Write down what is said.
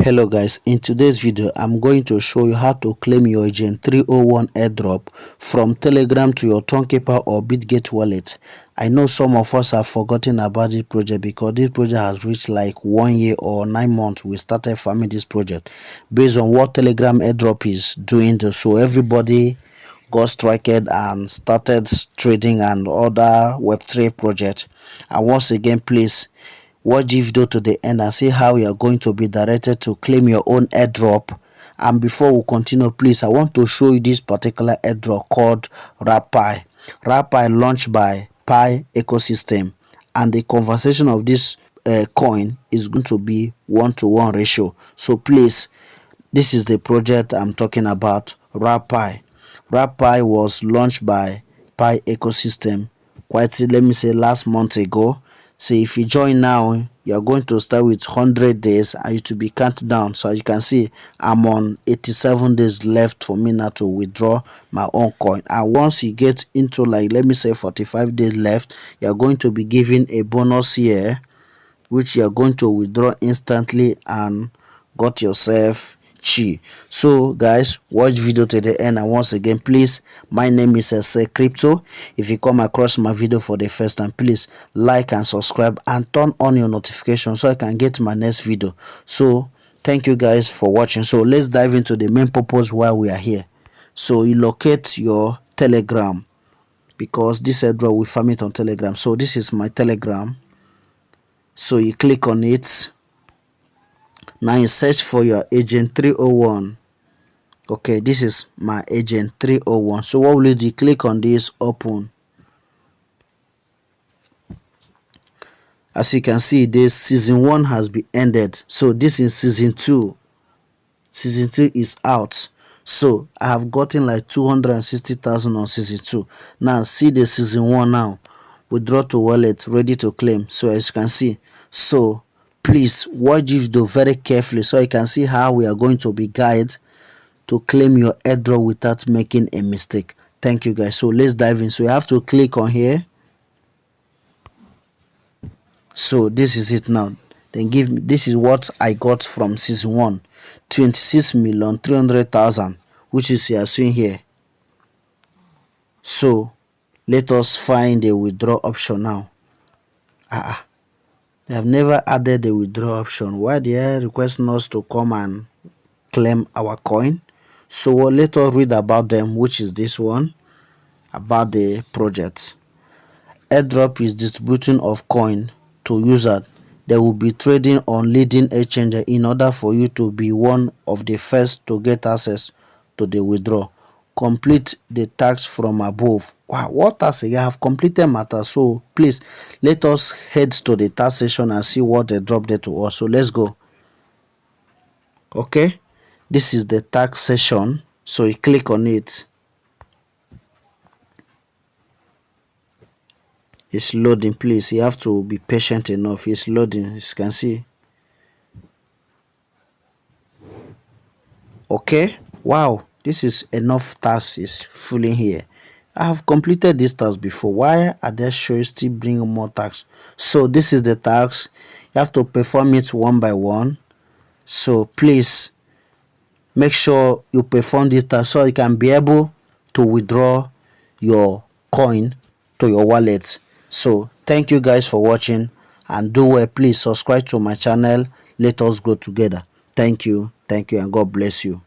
Hello guys, in today's video I'm going to show you how to claim your Agent 301 airdrop from Telegram to your Tonkeeper or Bitget wallet. I know some of us have forgotten about this project because this project has reached like 1 year or 9 months we started farming this project based on what Telegram airdrop is doing. So everybody got striked and started trading and other web3 projects. And once again, please watch the video to the end and see how you are going to be directed to claim your own airdrop. And before we continue, please, I want to show you this particular airdrop called RapPi. RapPi launched by Pi Ecosystem, and the conversation of this coin is going to be 1-to-1 ratio. So please, this is the project I'm talking about, RapPi. RapPi was launched by Pi Ecosystem quite, let me say, last month ago. So if you join now, you're going to start with 100 days and it will be counted down. So as you can see, I'm on 87 days left for me now to withdraw my own coin. And once you get into, like, let me say 45 days left, you're going to be given a bonus here, which you're going to withdraw instantly and got yourself chi. So guys, watch video to the end. And once again, please, my name is Ese Crypto. If you come across my video for the first time, please like and subscribe and turn on your notification so I can get my next video. So thank you guys for watching. So let's dive into the main purpose why we are here. So you locate your Telegram, because this airdrop we farm it on Telegram. So this is my Telegram. So you click on it. Now you search for your Agent 301. Okay, this is my Agent 301. So what will you do? Click on this, open. As you can see, this season 1 has been ended. So this is season 2. Season 2 is out. So I have gotten like 260,000 on season 2. Now see the season 1 now. Withdraw to wallet, ready to claim. So as you can see, so please watch this video very carefully so you can see how we are going to be guided to claim your airdrop without making a mistake. Thank you guys. So let's dive in. So you have to click on here. So this is it now. Then give me, this is what I got from season 1, 26,300,000, which is you are seeing here. So let us find the withdraw option now. They have never added the withdraw option. Why they are requesting us to come and claim our coin? So let us read about them, which is this one, about the project. Airdrop is distributing of coin to users. They will be trading on leading exchange in order for you to be one of the first to get access to the withdraw. Complete the task from above. Wow, what task? I have completed my task. So please let us head to the task session and see what they dropped there to us. So let's go. Okay, this is the task session. So you click on it. It's loading. Please, you have to be patient enough. It's loading, as you can see. Okay, wow, this is enough tasks is filling here. I have completed this task before. Why are they showing still bringing more tasks? So this is the task. You have to perform it one by one. So please make sure you perform this task so you can be able to withdraw your coin to your wallet. So thank you guys for watching, and do well, please subscribe to my channel. Let us grow together. Thank you, and God bless you.